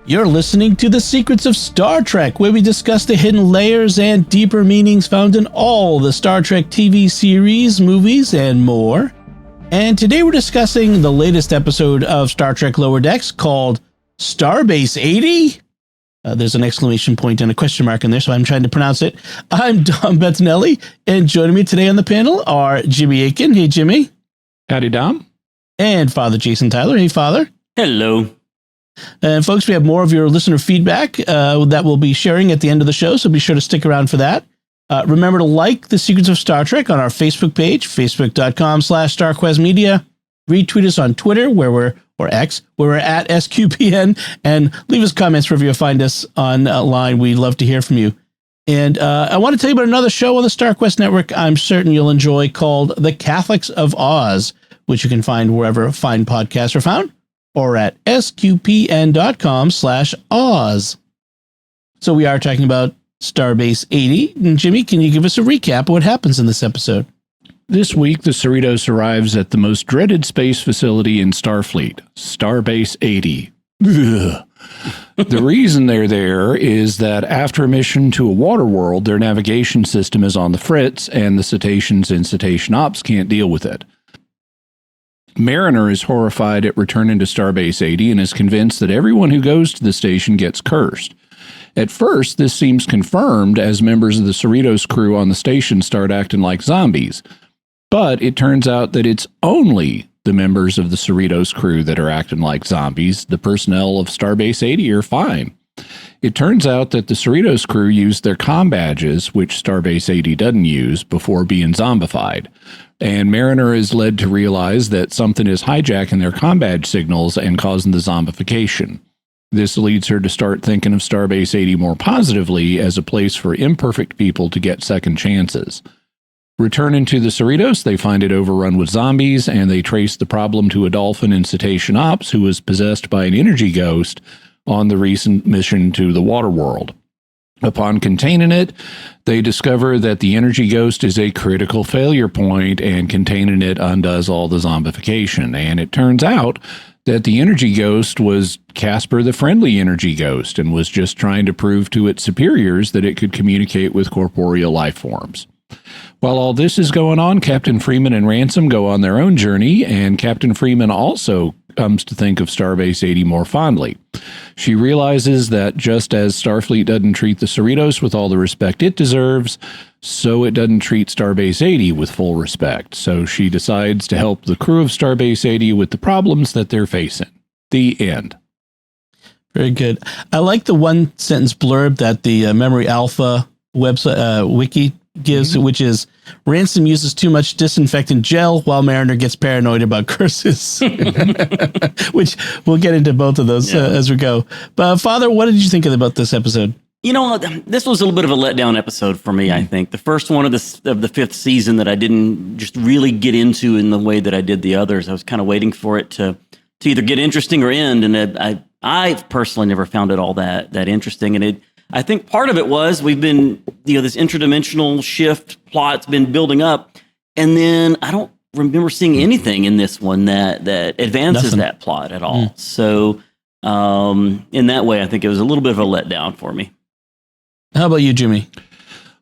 You're listening to The Secrets of Star Trek, where we discuss the hidden layers and deeper meanings found in all the Star Trek TV series, movies, and more. And today we're discussing the latest episode of Star Trek Lower Decks called Starbase 80? There's an exclamation point and a question mark in there, so I'm trying to pronounce it. I'm Dom Bettinelli, and joining me today on the panel are Jimmy Akin. Hey, Jimmy. Howdy, Dom. And Father Jason Tyler. Hey, Father. Hello. And folks, we have more of your listener feedback that we'll be sharing at the end of the show, so be sure to stick around for that. Remember to like The Secrets of Star Trek on our Facebook page, facebook.com/StarQuestMedia. Retweet us on Twitter, or X, where we're at SQPN, and leave us comments wherever you find us online. We'd love to hear from you. And I want to tell you about another show on the StarQuest Network I'm certain you'll enjoy called The Catholics of Oz, which you can find wherever fine podcasts are found, or at sqpn.com/Oz. So we are talking about Starbase 80. And Jimmy, can you give us a recap of what happens in this episode? This week, the Cerritos arrives at the most dreaded space facility in Starfleet, Starbase 80. Ugh. The reason they're there is that after a mission to a water world, their navigation system is on the fritz, and the cetaceans in Cetacean Ops can't deal with it. Mariner is horrified at returning to Starbase 80 and is convinced that everyone who goes to the station gets cursed. At first, this seems confirmed as members of the Cerritos crew on the station start acting like zombies. But it turns out that it's only the members of the Cerritos crew that are acting like zombies. The personnel of Starbase 80 are fine. It turns out that the Cerritos crew used their comm badges, which Starbase 80 doesn't use, before being zombified. And Mariner is led to realize that something is hijacking their comm badge signals and causing the zombification. This leads her to start thinking of Starbase 80 more positively as a place for imperfect people to get second chances. Returning to the Cerritos, they find it overrun with zombies, and they trace the problem to a dolphin in Cetacean Ops who was possessed by an energy ghost on the recent mission to the water world. Upon containing it, they discover that the energy ghost is a critical failure point, and containing it undoes all the zombification. And it turns out that the energy ghost was Casper the Friendly Energy Ghost and was just trying to prove to its superiors that it could communicate with corporeal life forms. While all this is going on, Captain Freeman and Ransom go on their own journey, and Captain Freeman also comes to think of Starbase 80 more fondly. She realizes that just as Starfleet doesn't treat the Cerritos with all the respect it deserves, so it doesn't treat Starbase 80 with full respect. So she decides to help the crew of Starbase 80 with the problems that they're facing. The end. Very good. I like the one sentence blurb that the Memory Alpha website wiki gives, which is Ransom uses too much disinfectant gel while Mariner gets paranoid about curses, which we'll get into both of those as we go. But Father, what did you think about this episode? You know, this was a little bit of a letdown episode for me, I think. The first one of the fifth season that I didn't just really get into in the way that I did the others. I was kind of waiting for it to either get interesting or end, and I personally never found it all that interesting. And I think part of it was we've been, this interdimensional shift plot's been building up, and then I don't remember seeing anything in this one that advances that plot at all. So in that way, I think it was a little bit of a letdown for me. How about you, Jimmy?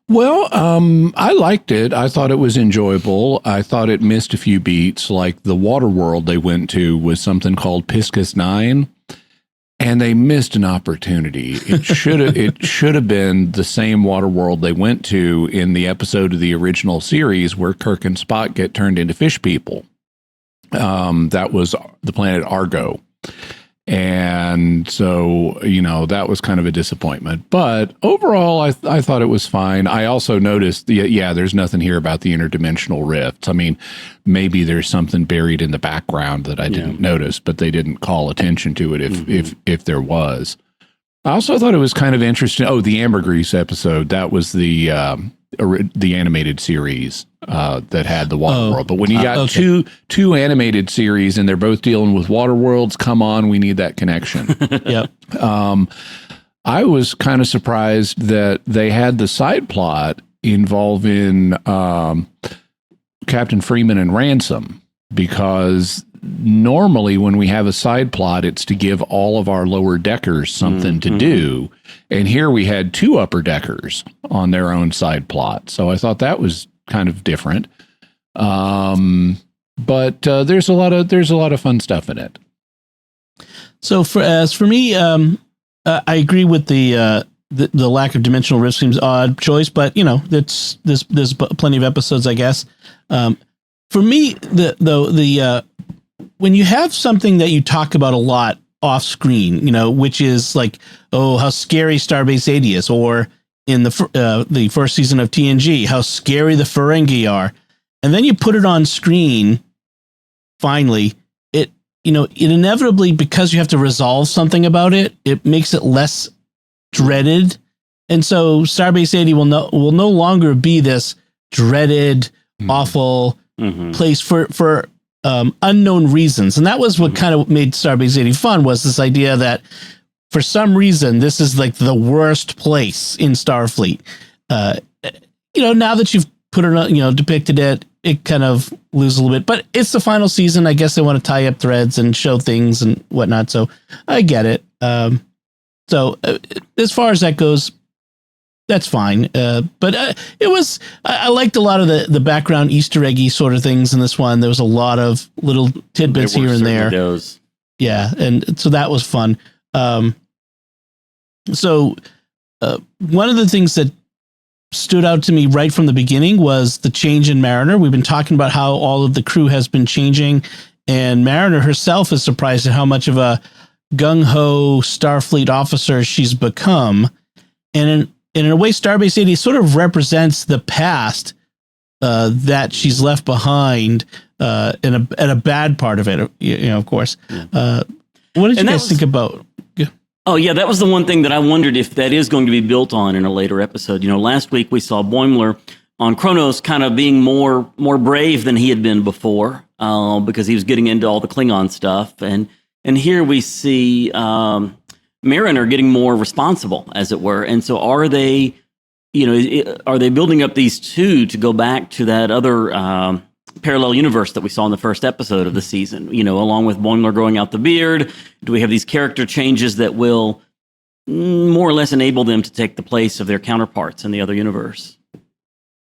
Well, I liked it. I thought it was enjoyable. I thought it missed a few beats, like the water world they went to was something called Piscus 9. And they missed an opportunity. It should have been the same water world they went to in the episode of the original series where Kirk and Spock get turned into fish people. That was the planet Argo. And so, that was kind of a disappointment. But overall, I thought it was fine. I also noticed, there's nothing here about the interdimensional rifts. I mean, maybe there's something buried in the background that I didn't notice, but they didn't call attention to it if there was. I also thought it was kind of interesting. Oh, the ambergris episode, that was the animated series that had the water world. But when you got two animated series and they're both dealing with water worlds, come on, we need that connection. Yep. I was kind of surprised that they had the side plot involving Captain Freeman and Ransom, because normally when we have a side plot, it's to give all of our lower deckers something to do. And here we had 2 upper deckers on their own side plot. So I thought that was kind of different. But there's a lot of fun stuff in it. So for me, I agree with the lack of dimensional rift seems odd choice, but there's plenty of episodes, I guess. For me, when you have something that you talk about a lot off screen, which is like, oh, how scary Starbase 80 is, or in the first season of TNG, how scary the Ferengi are, and then you put it on screen. Finally, it inevitably, because you have to resolve something about it, it makes it less dreaded, and so Starbase 80 will no longer be this dreaded, awful place for unknown reasons. And that was what kind of made Starbase 80 fun, was this idea that for some reason this is like the worst place in Starfleet. Now that you've put it on, depicted it, it kind of loses a little bit, but it's the final season. I guess they want to tie up threads and show things and whatnot. So I get it. So as far as that goes, that's fine. But I liked a lot of the background Easter eggy sort of things in this one. There was a lot of little tidbits here and there. Those. Yeah. And so that was fun. So one of the things that stood out to me right from the beginning was the change in Mariner. We've been talking about how all of the crew has been changing, and Mariner herself is surprised at how much of a gung-ho Starfleet officer she's become. And in a way, Starbase 80 sort of represents the past that she's left behind in a bad part of it, of course. What did you guys think about? Oh, yeah, that was the one thing that I wondered if that is going to be built on in a later episode. Last week we saw Boimler on Kronos kind of being more brave than he had been before because he was getting into all the Klingon stuff. And here we see Mariner getting more responsible, as it were. And so are they building up these two to go back to that other parallel universe that we saw in the first episode of the season, along with Boimler growing out the beard? Do we have these character changes that will more or less enable them to take the place of their counterparts in the other universe?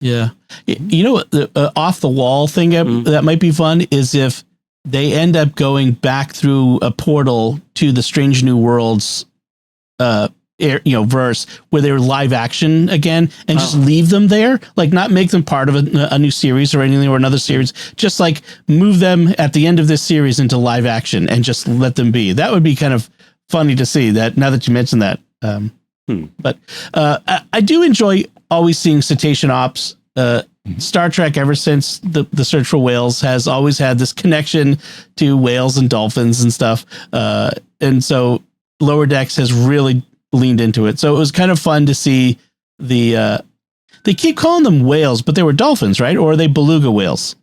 Yeah. The off the wall thing that might be fun is if they end up going back through a portal to the Strange New Worlds verse where they're live action again, and just leave them there, like not make them part of a new series or anything, or another series, just like move them at the end of this series into live action and just let them be. That would be kind of funny to see, that now that you mentioned that. But I do enjoy always seeing cetacean ops. Star Trek, ever since the Search for Whales, has always had this connection to whales and dolphins and stuff. And so Lower Decks has really leaned into it. So it was kind of fun to see they keep calling them whales, but they were dolphins, right? Or are they beluga whales?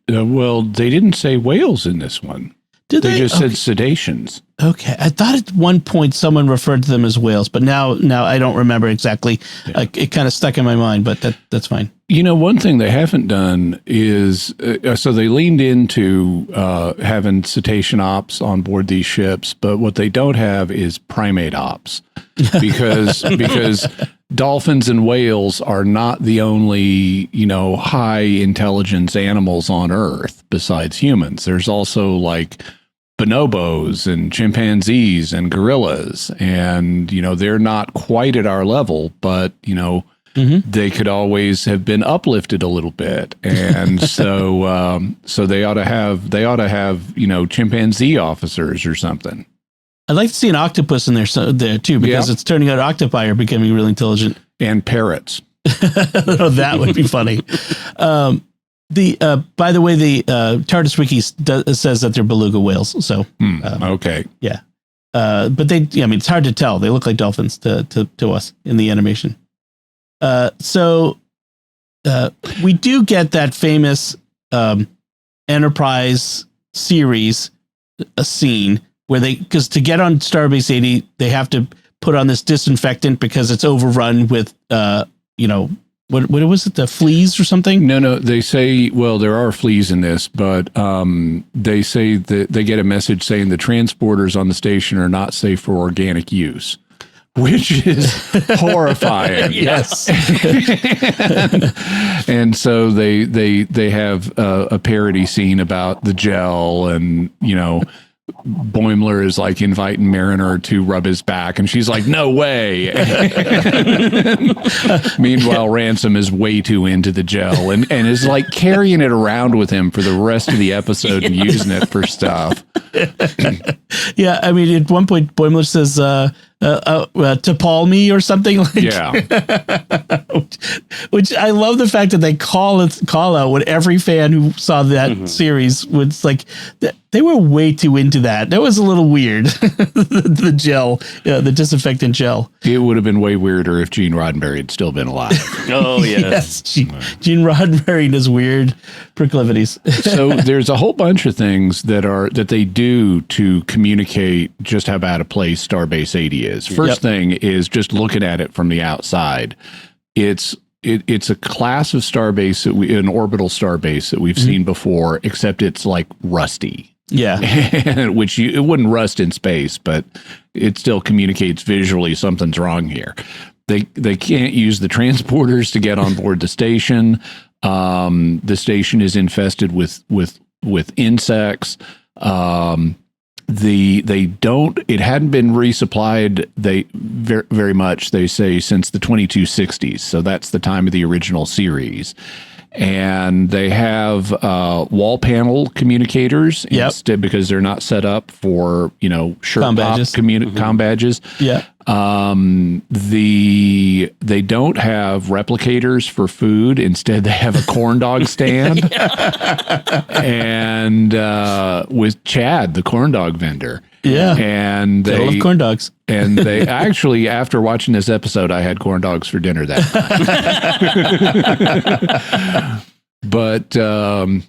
Well, they didn't say whales in this one. Did they? They just said sedations. Okay. I thought at one point someone referred to them as whales, but now I don't remember exactly. Yeah. It kind of stuck in my mind, but that's fine. One thing they haven't done is, so they leaned into having cetacean ops on board these ships, but what they don't have is primate ops, because dolphins and whales are not the only, high intelligence animals on Earth besides humans. There's also like bonobos and chimpanzees and gorillas, and they're not quite at our level, but they could always have been uplifted a little bit, and so they ought to have chimpanzee officers or something. I'd like to see an octopus in there too, because it's turning out octopi are becoming really intelligent, and parrots. That would be funny. By the way, the TARDIS wiki says that they're beluga whales. So okay, yeah, but it's hard to tell. They look like dolphins to us in the animation. So we do get that famous Enterprise series scene where because to get on Starbase 80, they have to put on this disinfectant because it's overrun with what was it? The fleas or something? No. They say, well, there are fleas in this, but they say that they get a message saying the transporters on the station are not safe for organic use, which is horrifying. Yes. And so they have a parody scene about the gel, and Boimler is like inviting Mariner to rub his back, and she's like, no way. Meanwhile, Ransom is way too into the gel and is like carrying it around with him for the rest of the episode and using it for stuff. Yeah, I mean, at one point, Boimler says, to Paul me or something like. Yeah. Which I love the fact that they call out what every fan who saw that series was like. They were way too into that. That was a little weird. The gel, the disinfectant gel. It would have been way weirder if Gene Roddenberry had still been alive. Oh, yes. Gene Roddenberry and his weird proclivities. So there's a whole bunch of things that they do to communicate just how bad a place Starbase 80 is. First thing is just looking at it from the outside. It's a class of starbase an orbital starbase that we've seen before, except it's like rusty. Yeah. Which it wouldn't rust in space, but it still communicates visually something's wrong here. They can't use the transporters to get on board the station. The station is infested with insects. It hadn't been resupplied very much, they say, since the 2260s. So that's the time of the original series. And they have wall panel communicators instead, because they're not set up for shirt comm pop badges. comm badges. Yeah. They don't have replicators for food. Instead, they have a corn dog stand. And with Chad, the corn dog vendor. Yeah. And they love corn dogs. And they actually, after watching this episode, I had corn dogs for dinner that night. But the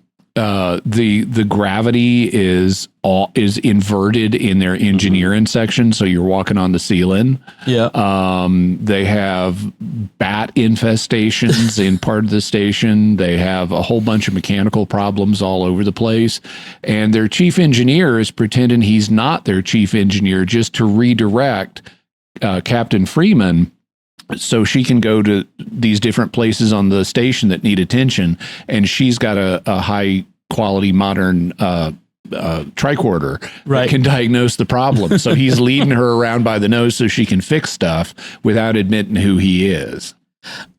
gravity is inverted in their engineering section, so you're walking on the ceiling. Yeah. They have bat infestations in part of the station. They have a whole bunch of mechanical problems all over the place, and their chief engineer is pretending he's not their chief engineer just to redirect Captain Freeman, so she can go to these different places on the station that need attention. And she's got a high quality modern tricorder that can diagnose the problem. So he's leading her around by the nose so she can fix stuff without admitting who he is.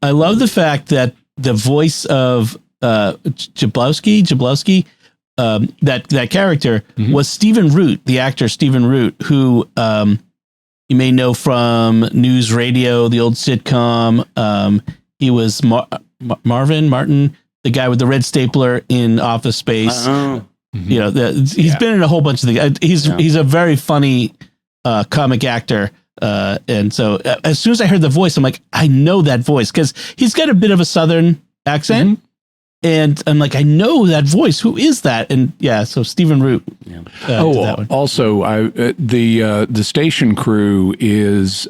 I love the fact that the voice of Jablowski, that character was Stephen Root, the actor Stephen Root, who you may know from News Radio, the old sitcom. He was Martin, the guy with the red stapler in Office Space. He's been in a whole bunch of things. He's a very funny comic actor. And so as soon as I heard the voice, I'm like, I know that voice, because he's got a bit of a Southern accent. And I'm like, I know that voice. Who is that? And so Stephen Root. Also, the station crew is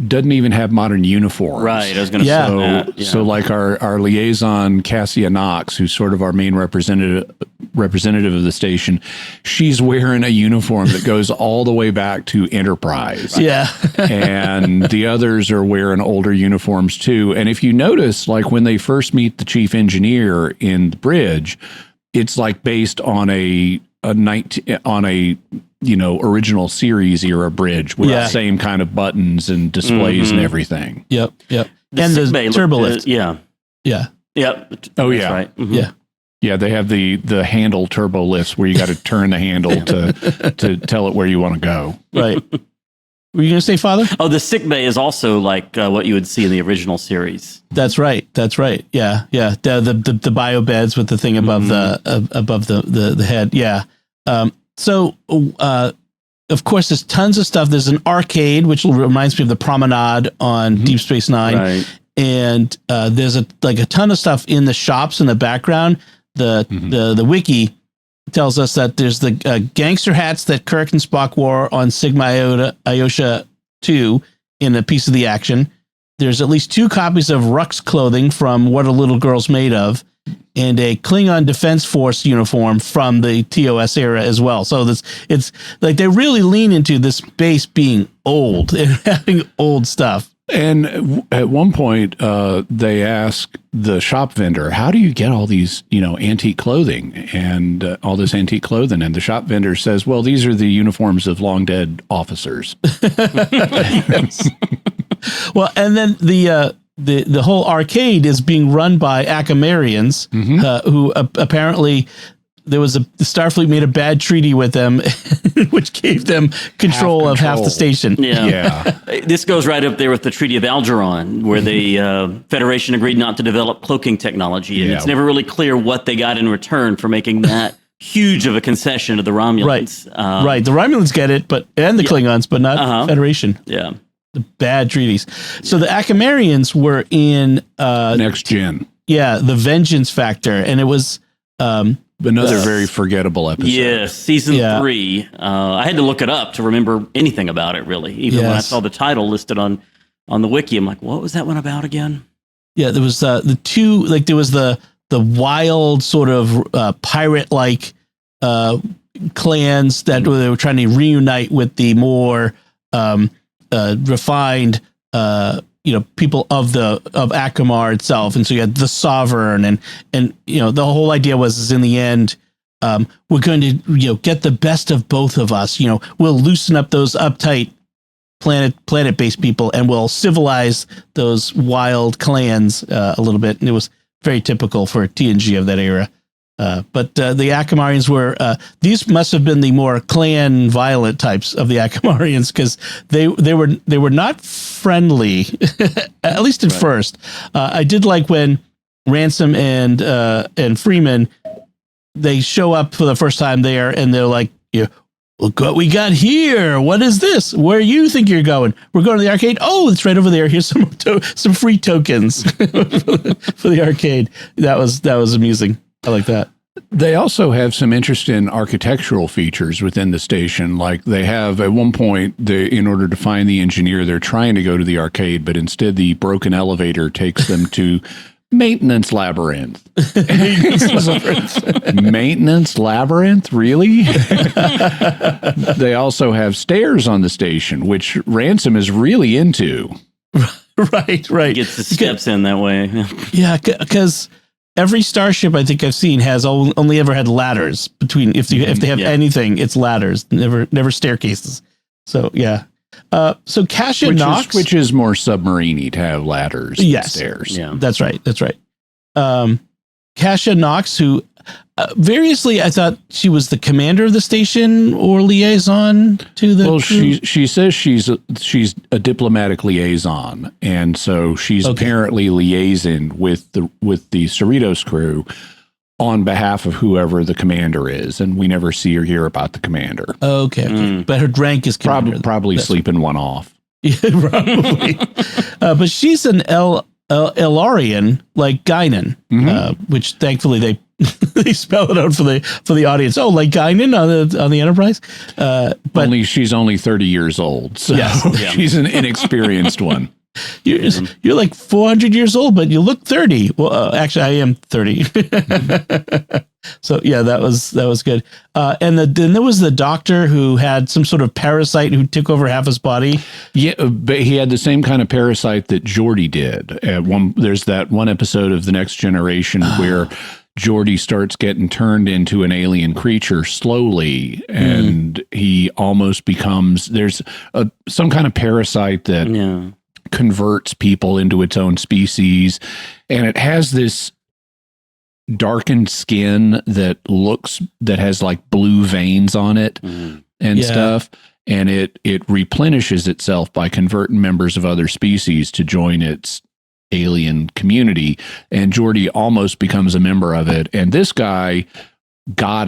doesn't even have modern uniforms. Right. I was going to say that. Yeah. So like our liaison, Cassia Knox, who's sort of our main representative of the station, she's wearing a uniform that goes all the way back to Enterprise. Yeah. And the others are wearing older uniforms too. And if you notice, like when they first meet the chief engineer in the bridge, it's like based on a original series era bridge with the same kind of buttons and displays and everything. Yep. And the turbo lift. Yeah. Oh yeah. Right. Yeah, they have the handle turbo lifts where you got to turn the handle to tell it where you want to go. Right. Were you going to say, Father? Oh, the sick bay is also like what you would see in the original series. That's right. Yeah. The bio beds with the thing above the head. Yeah. So, of course, there's tons of stuff. There's an arcade, which reminds me of the Promenade on Deep Space Nine. Right. And there's a ton of stuff in the shops in the background. The wiki tells us that there's the gangster hats that Kirk and Spock wore on Sigma Iota 2 in a piece of the action. there's at least 2 copies of Rux clothing from What Are Little Girls Made Of, and a Klingon Defense Force uniform from the TOS era as well. So it's like they really lean into this base being old and having old stuff. And at one point, they ask the shop vendor, how do you get all these, antique clothing and all this antique clothing? And the shop vendor says, well, these are the uniforms of long dead officers. Yes. Well, and then the whole arcade is being run by Akamarians, who apparently the Starfleet made a bad treaty with them, which gave them control of half the station. Yeah. This goes right up there with the Treaty of Algeron, where the Federation agreed not to develop cloaking technology. And it's never really clear what they got in return for making that huge of a concession to the Romulans. Right. The Romulans get it, and the Klingons, but not Federation. Yeah. The bad treaties. So the Akamarians were in Next Gen. Yeah, the Vengeance Factor, and it was another very forgettable episode. Yes, season 3. I had to look it up to remember anything about it, really. Even when I saw the title listed on the wiki, I'm like, what was that one about again? Yeah, there was the 2, like there was the wild sort of pirate-like clans that they were trying to reunite with the more refined people of Akamar itself. And so you had the Sovereign and the whole idea was in the end, we're going to, get the best of both of us. We'll loosen up those uptight planet-based people and we'll civilize those wild clans a little bit. And it was very typical for TNG of that era. But the Akamarians were, these must have been the more clan violent types of the Akamarians, because they were not friendly, at least at first. I did like when Ransom and Freeman, they show up for the first time there and they're like, look what we got here. What is this? Where you think you're going? We're going to the arcade. Oh, it's right over there. Here's some free tokens for the arcade. That was amusing. I like that. They also have some interesting architectural features within the station. Like they have at one point, in order to find the engineer, they're trying to go to the arcade, but instead the broken elevator takes them to Maintenance Labyrinth. Maintenance Labyrinth? Really? They also have stairs on the station, which Ransom is really into. Right. He gets the steps in that way. Yeah, because every starship I think I've seen has only ever had ladders between. If they have anything, it's ladders, never staircases. So yeah. So Kasia Nox, which is more submarine-y to have ladders, and stairs. Yeah, that's right. Kasia Nox, who variously I thought she was the commander of the station or liaison to the. Well, she says she's a diplomatic liaison, and so she's apparently liaising with the Cerritos crew on behalf of whoever the commander is, and we never see or hear about the commander. Okay. But her rank is commander. Probably sleeping one off. Yeah, probably. But she's an Elarian like Guinan, which thankfully they spell it out for the audience. Oh, like Guinan on the Enterprise. But she's only 30 years old, so she's an inexperienced one. You're like 400 years old, but you look 30. Well, actually, I am 30. So yeah, that was good. And then there was the doctor who had some sort of parasite who took over half his body. Yeah, but he had the same kind of parasite that Geordi did. There's that one episode of The Next Generation where Geordi starts getting turned into an alien creature slowly, and he almost becomes. There's some kind of parasite that converts people into its own species, and it has this darkened skin that has like blue veins on it and stuff, and it replenishes itself by converting members of other species to join its alien community, and Geordi almost becomes a member of it. And this guy got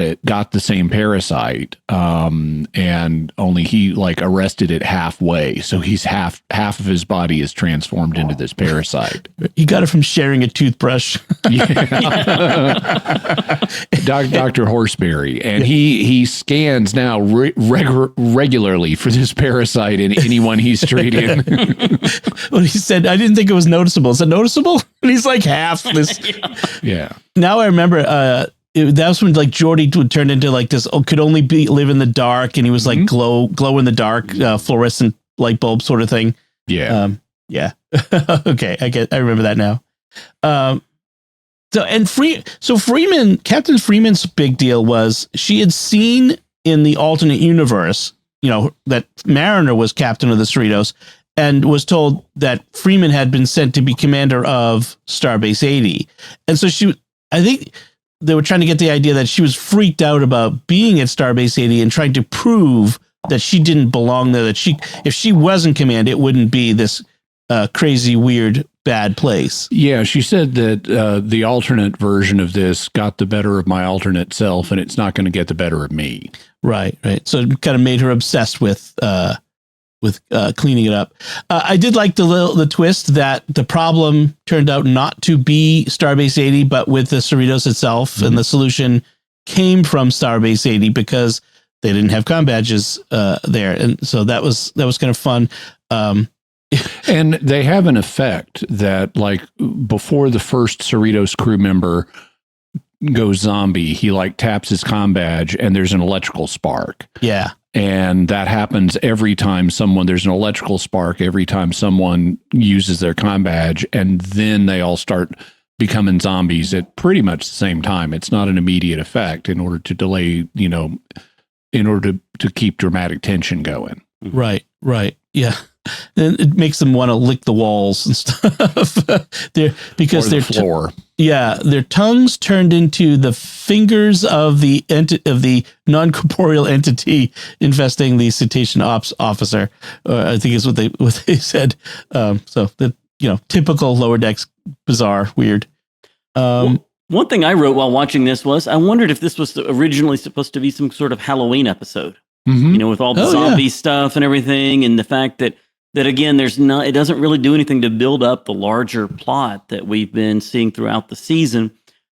the same parasite, and only he like arrested it halfway, so he's half of his body is transformed into this parasite. He got it from sharing a toothbrush. Dr. Horseberry, and he scans now regularly for this parasite in anyone he's treating. Well, he said, I didn't think it was noticeable. Is it noticeable? And he's like half this. Yeah. Now I remember that was when like Geordie would turn into like this, could only live in the dark. And he was like glow in the dark, fluorescent light bulb sort of thing. Yeah. Yeah. Okay. I remember that now. Freeman, Captain Freeman's big deal was she had seen in the alternate universe, that Mariner was captain of the Cerritos, and was told that Freeman had been sent to be commander of Starbase 80. And so I think they were trying to get the idea that she was freaked out about being at Starbase 80 and trying to prove that she didn't belong there, that if she was in command, it wouldn't be this crazy, weird, bad place. Yeah, she said that the alternate version of this got the better of my alternate self, and it's not going to get the better of me. Right. So it kind of made her obsessed with cleaning it up. I did like the twist that the problem turned out not to be Starbase 80, but with the Cerritos itself, and the solution came from Starbase 80 because they didn't have comm badges there, and so that was kind of fun. And they have an effect that, like, before the first Cerritos crew member goes zombie, he like taps his comm badge and there's an electrical spark. Yeah. And that happens every time there's an electrical spark every time someone uses their comm badge, and then they all start becoming zombies at pretty much the same time. It's not an immediate effect in order to delay, in order to keep dramatic tension going. Right. Yeah. And it makes them want to lick the walls and stuff. Because their floor. Their tongues turned into the fingers of the non-corporeal entity infesting the cetacean ops officer. I think is what they said. So that typical Lower Decks, bizarre, weird. One thing I wrote while watching this was I wondered if this was originally supposed to be some sort of Halloween episode. With all the zombie stuff and everything, and the fact that again, it doesn't really do anything to build up the larger plot that we've been seeing throughout the season.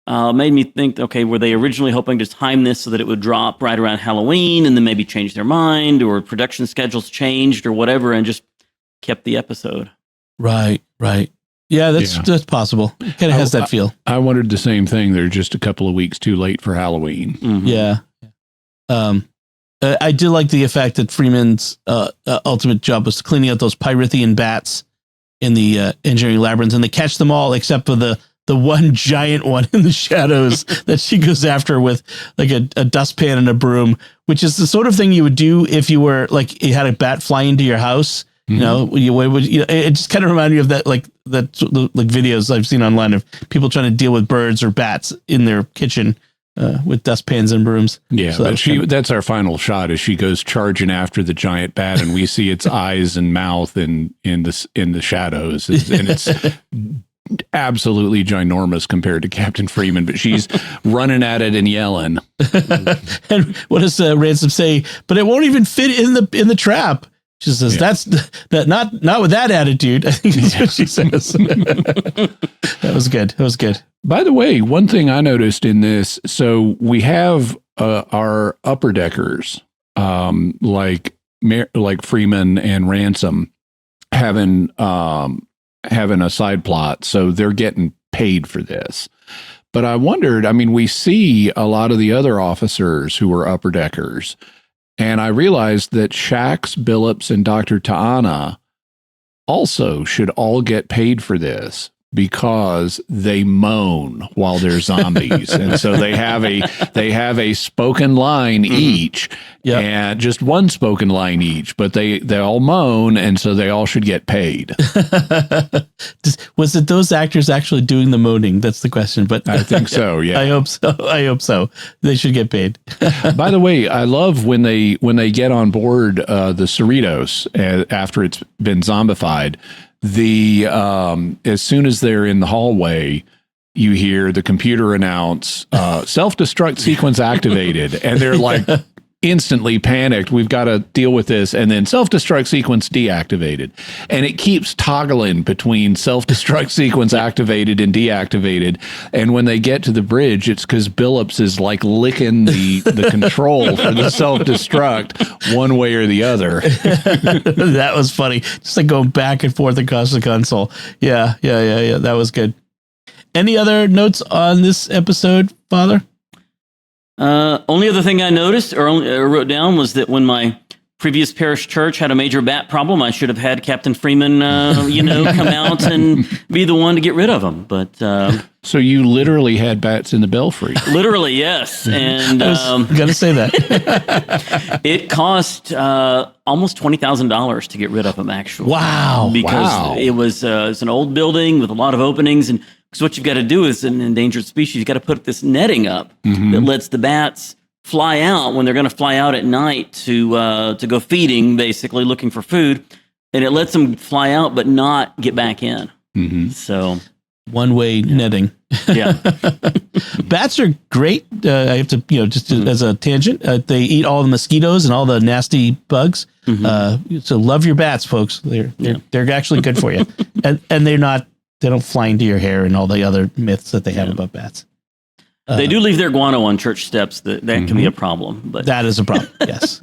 Made me think, okay, were they originally hoping to time this so that it would drop right around Halloween, and then maybe change their mind, or production schedules changed, or whatever, and just kept the episode? Right. Yeah, that's possible. It kind of has that feel. I wondered the same thing. They're just a couple of weeks too late for Halloween. Yeah. I did like the effect that Freeman's ultimate job was cleaning out those Pyrithian bats in the engineering labyrinth, and they catch them all except for the one giant one in the shadows that she goes after with like a dustpan and a broom, which is the sort of thing you would do if you were like you had a bat fly into your house. It just kind of reminded me of that like videos I've seen online of people trying to deal with birds or bats in their kitchen. With dustpans and brooms. Yeah, so that's our final shot as she goes charging after the giant bat, and we see its eyes and mouth in the shadows, and it's absolutely ginormous compared to Captain Freeman, but she's running at it and yelling. And what does Ransom say? But it won't even fit in the trap. She says, "That's not with that attitude." I think that's what she says. That was good. By the way, one thing I noticed in this, so we have our upper deckers, like Freeman and Ransom, having a side plot, so they're getting paid for this. But I wondered, we see a lot of the other officers who are upper deckers. And I realized that Shax, Billups, and Dr. Ta'ana also should all get paid for this because they moan while they're zombies. And so they have a spoken line each, and just one spoken line each, but they all moan, and so they all should get paid. Was it those actors actually doing the moaning? That's the question. But I think so. Yeah, I hope so. They should get paid. By the way, I love when they get on board the Cerritos after it's been zombified. As soon as they're in the hallway, you hear the computer announce self-destruct sequence activated, and they're like instantly panicked. We've got to deal with this. And then self-destruct sequence deactivated. And it keeps toggling between self-destruct sequence activated and deactivated. And when they get to the bridge, it's because Billups is like licking the control for the self-destruct one way or the other. That was funny. Just like going back and forth across the console. Yeah. That was good. Any other notes on this episode, Father? Only other thing I noticed or wrote down was that when my previous parish church had a major bat problem, I should have had Captain Freeman, come out and be the one to get rid of them. But so you literally had bats in the belfry. Literally, yes. And I was gonna say that it cost almost $20,000 to get rid of them. Actually, Wow! Because it was it's an old building with a lot of openings, and because what you've got to do is an endangered species, you've got to put this netting up that lets the bats fly out when they're going to fly out at night to go feeding, basically looking for food, and it lets them fly out but not get back in. So one-way netting. Yeah, bats are great. I have to, just as a tangent, they eat all the mosquitoes and all the nasty bugs. So love your bats, folks. They're actually good for you, and they don't fly into your hair and all the other myths that they have about bats. They do leave their guano on church steps. That can be a problem. But that is a problem. Yes.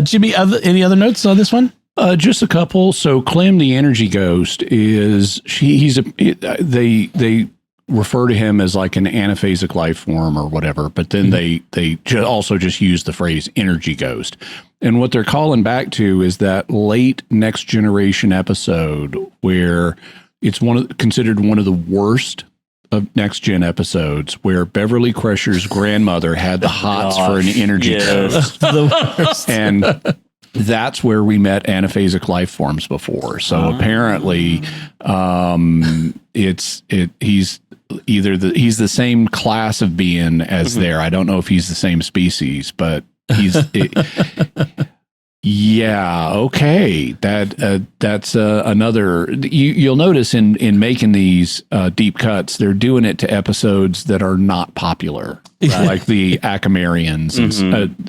Jimmy, any other notes on this one? Just a couple. So Clem, the energy ghost, they refer to him as like an anaphasic life form or whatever, but then they also just use the phrase energy ghost. And what they're calling back to is that late Next Generation episode where it's considered one of the worst of Next Gen episodes, where Beverly Crusher's grandmother had the hots for an energy ghost. The worst. And that's where we met anaphasic life forms before. So apparently he's the same class of being as there. I don't know if he's the same species, but yeah, okay. That's another. You'll notice in making these deep cuts, they're doing it to episodes that are not popular, like the Acamarians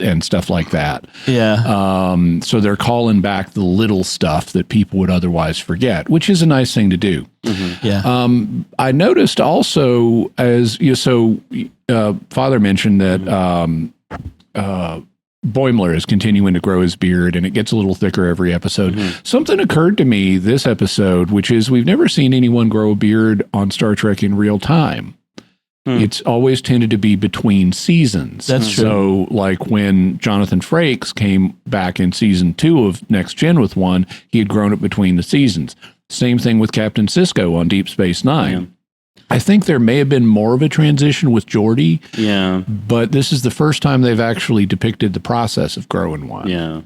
and stuff like that. Yeah. So they're calling back the little stuff that people would otherwise forget, which is a nice thing to do. Yeah. I noticed also, Father mentioned that Boimler is continuing to grow his beard, and it gets a little thicker every episode. Something occurred to me this episode, which is we've never seen anyone grow a beard on Star Trek in real time. It's always tended to be between seasons. That's true. So like when Jonathan Frakes came back in season 2 of Next Gen with one, he had grown it between the seasons. Same thing with Captain Sisko on Deep Space Nine. Yeah. I think there may have been more of a transition with Geordi, but this is the first time they've actually depicted the process of growing one. Yeah.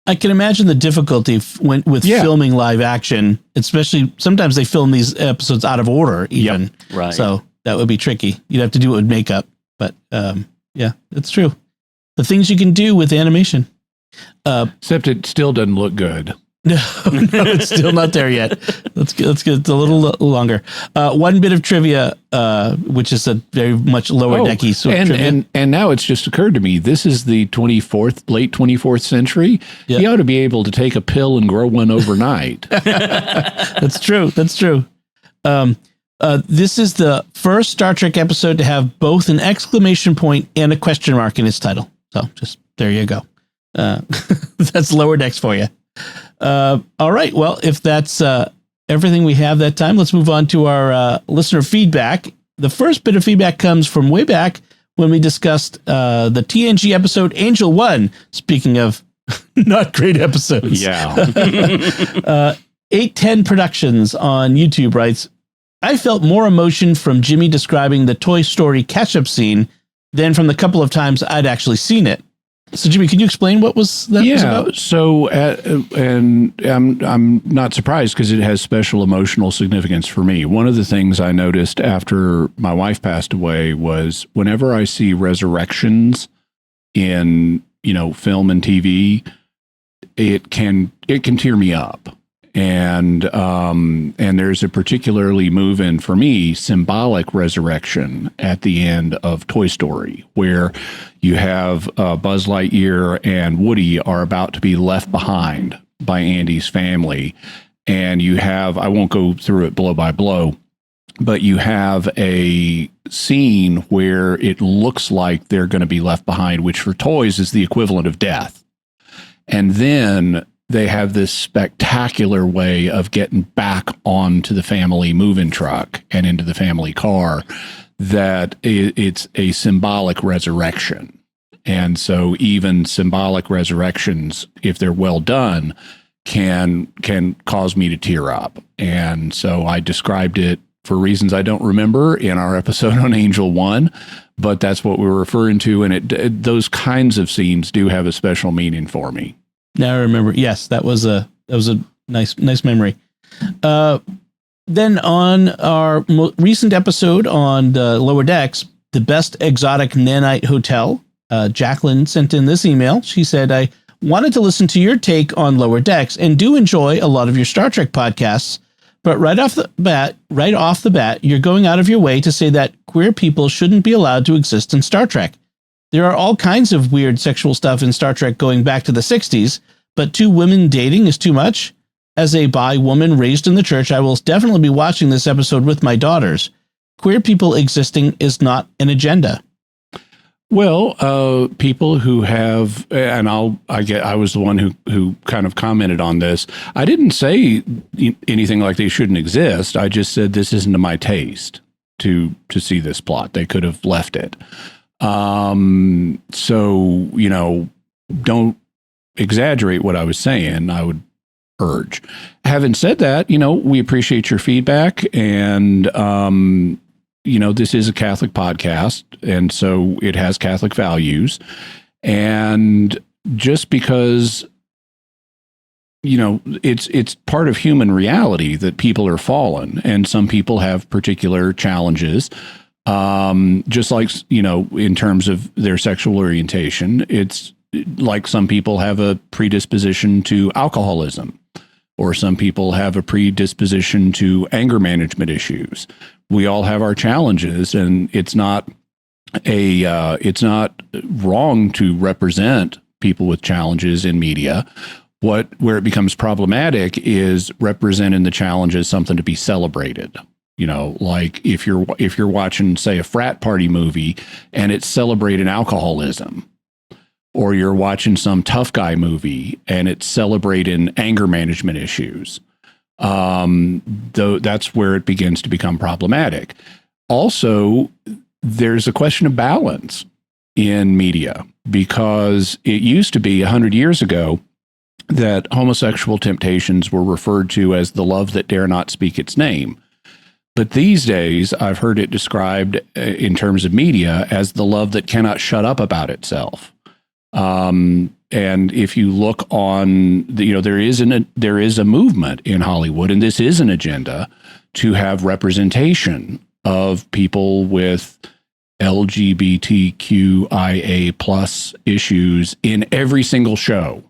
I can imagine the difficulty with filming live action, especially sometimes they film these episodes out of order even. Right. So that would be tricky. You'd have to do it with makeup, but yeah, it's true. The things you can do with animation. Except it still doesn't look good. No, it's still not there yet. Let's get it a little longer. One bit of trivia, which is a very much lower decky sort of trivia. And now it's just occurred to me, this is the late 24th century. Yeah. You ought to be able to take a pill and grow one overnight. That's true. This is the first Star Trek episode to have both an exclamation point and a question mark in its title. So just there you go. That's lower decks for you. All right. Well, if that's everything we have that time, let's move on to our listener feedback. The first bit of feedback comes from way back when we discussed the TNG episode Angel One. Speaking of not great episodes. Yeah. 810 Productions on YouTube writes, I felt more emotion from Jimmy describing the Toy Story catch-up scene than from the couple of times I'd actually seen it. So, Jimmy, can you explain what was that was about? So, and I'm not surprised because it has special emotional significance for me. One of the things I noticed after my wife passed away was whenever I see resurrections in, film and TV, it can tear me up. And there's a particularly move-in for me, symbolic resurrection at the end of Toy Story, where you have Buzz Lightyear and Woody are about to be left behind by Andy's family. And you have, I won't go through it blow by blow, but you have a scene where it looks like they're going to be left behind, which for toys is the equivalent of death. And then they have this spectacular way of getting back onto the family moving truck and into the family car that it's a symbolic resurrection. And so even symbolic resurrections, if they're well done, can cause me to tear up. And so I described it for reasons I don't remember in our episode on Angel One, but that's what we were referring to. And those kinds of scenes do have a special meaning for me. Now I remember. Yes, that was a nice memory. Then on our recent episode on the Lower Decks, the best exotic nanite hotel, Jacqueline sent in this email. She said, I wanted to listen to your take on Lower Decks and do enjoy a lot of your Star Trek podcasts, but right off the bat, you're going out of your way to say that queer people shouldn't be allowed to exist in Star Trek. There are all kinds of weird sexual stuff in Star Trek going back to the 60s, but two women dating is too much. As a bi woman raised in the church, I will definitely be watching this episode with my daughters. Queer people existing is not an agenda. Well, people who have, and I was the one who kind of commented on this. I didn't say anything like they shouldn't exist. I just said this isn't to my taste to see this plot. They could have left it. So, don't exaggerate what I was saying, I would urge. Having said that, we appreciate your feedback, and, this is a Catholic podcast, and so it has Catholic values. And just because, it's part of human reality that people are fallen, and some people have particular challenges. Just like, in terms of their sexual orientation, it's like some people have a predisposition to alcoholism, or some people have a predisposition to anger management issues. We all have our challenges, and it's not wrong to represent people with challenges in media. Where it becomes problematic is representing the challenge as something to be celebrated. Like if you're watching, say, a frat party movie and it's celebrating alcoholism, or you're watching some tough guy movie and it's celebrating anger management issues, though that's where it begins to become problematic. Also, there's a question of balance in media, because it used to be 100 years ago that homosexual temptations were referred to as the love that dare not speak its name. But these days, I've heard it described in terms of media as the love that cannot shut up about itself. And if you look on, there is a movement in Hollywood, and this is an agenda, to have representation of people with LGBTQIA plus issues in every single show,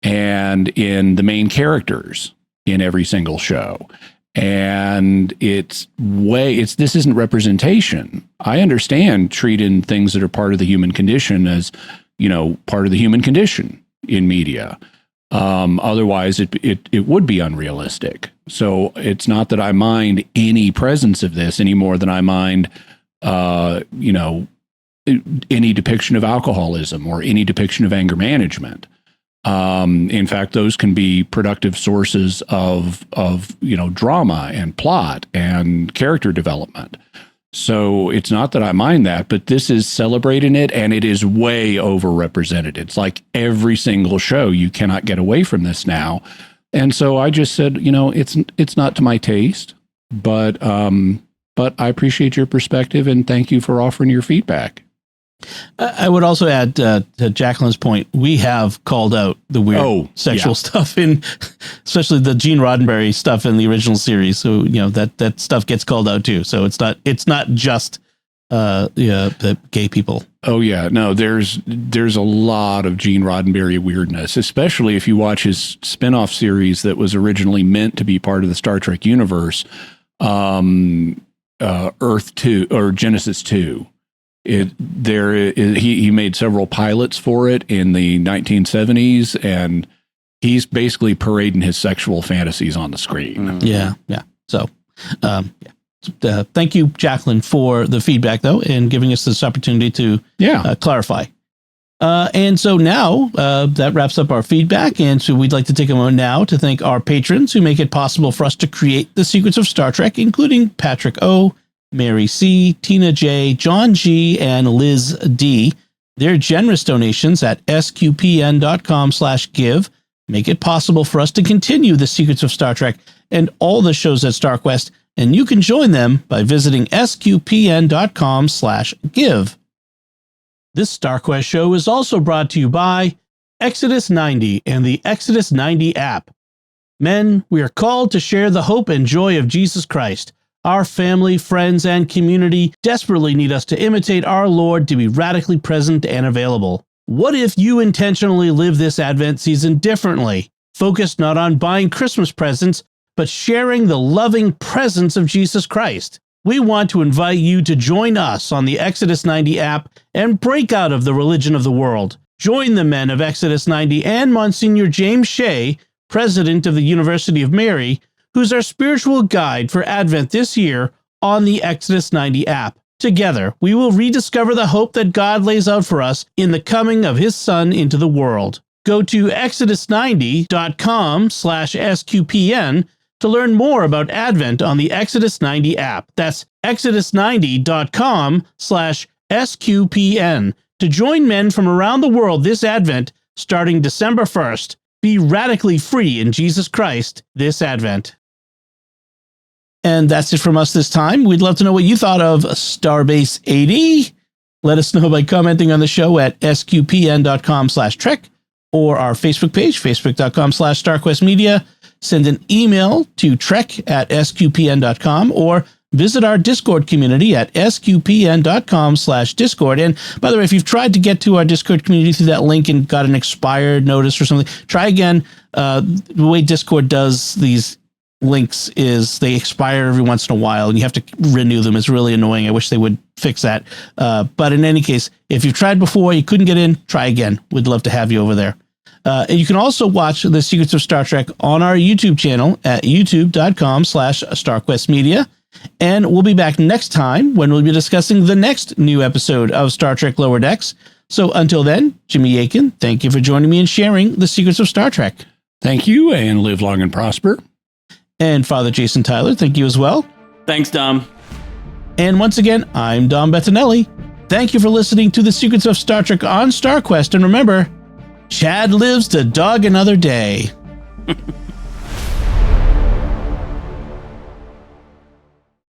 and in the main characters in every single show. And this isn't representation. I understand treating things that are part of the human condition as, part of the human condition in media. Otherwise it would be unrealistic. So it's not that I mind any presence of this any more than I mind, any depiction of alcoholism or any depiction of anger management. In fact, those can be productive sources of drama and plot and character development. So it's not that I mind that, but this is celebrating it, and it is way overrepresented. It's like every single show. You cannot get away from this now. And so I just said, it's not to my taste, but I appreciate your perspective, and thank you for offering your feedback. I would also add to Jacqueline's point, we have called out the weird sexual stuff in, especially the Gene Roddenberry stuff in the original series. So, that stuff gets called out too. So it's not just the gay people. Oh yeah, no, there's a lot of Gene Roddenberry weirdness, especially if you watch his spin-off series that was originally meant to be part of the Star Trek universe, Earth 2 or Genesis 2. He made several pilots for it in the 1970s, and he's basically parading his sexual fantasies on the screen. Yeah. So, thank you, Jacqueline, for the feedback, though, and giving us this opportunity to clarify. And so now that wraps up our feedback. And so we'd like to take a moment now to thank our patrons who make it possible for us to create the Secrets of Star Trek, including Patrick O., Mary C., Tina J., John G., and Liz D. Their generous donations at sqpn.com/give make it possible for us to continue the Secrets of Star Trek and all the shows at StarQuest, and you can join them by visiting sqpn.com/give. This StarQuest show is also brought to you by Exodus 90 and the Exodus 90 app. Men, we are called to share the hope and joy of Jesus Christ. Our family, friends, and community desperately need us to imitate our Lord to be radically present and available. What if you intentionally live this Advent season differently, focused not on buying Christmas presents, but sharing the loving presence of Jesus Christ? We want to invite you to join us on the Exodus 90 app and break out of the religion of the world. Join the men of Exodus 90 and Monsignor James Shea, president of the University of Mary, who's our spiritual guide for Advent this year on the Exodus 90 app. Together, we will rediscover the hope that God lays out for us in the coming of his Son into the world. Go to exodus90.com/SQPN to learn more about Advent on the Exodus 90 app. That's exodus90.com/SQPN to join men from around the world this Advent starting December 1st. Be radically free in Jesus Christ this Advent. And that's it from us this time. We'd love to know what you thought of Starbase 80. Let us know by commenting on the show at sqpn.com/trek or our Facebook page, facebook.com/StarQuestMedia. Send an email to trek@sqpn.com or visit our Discord community at sqpn.com/Discord. And by the way, if you've tried to get to our Discord community through that link and got an expired notice or something, try again. The way Discord does these links is they expire every once in a while and you have to renew them. It's really annoying. I wish they would fix that. But in any case, if you've tried before, you couldn't get in, try again. We'd love to have you over there. And you can also watch The Secrets of Star Trek on our YouTube channel at youtube.com/StarQuestMedia. And we'll be back next time when we'll be discussing the next new episode of Star Trek Lower Decks. So until then, Jimmy Akin, thank you for joining me and sharing The Secrets of Star Trek. Thank you, and live long and prosper. And Father Jason Tyler, thank you as well. Thanks, Dom. And once again, I'm Dom Bettinelli. Thank you for listening to The Secrets of Star Trek on StarQuest. And remember, Chad lives to dog another day.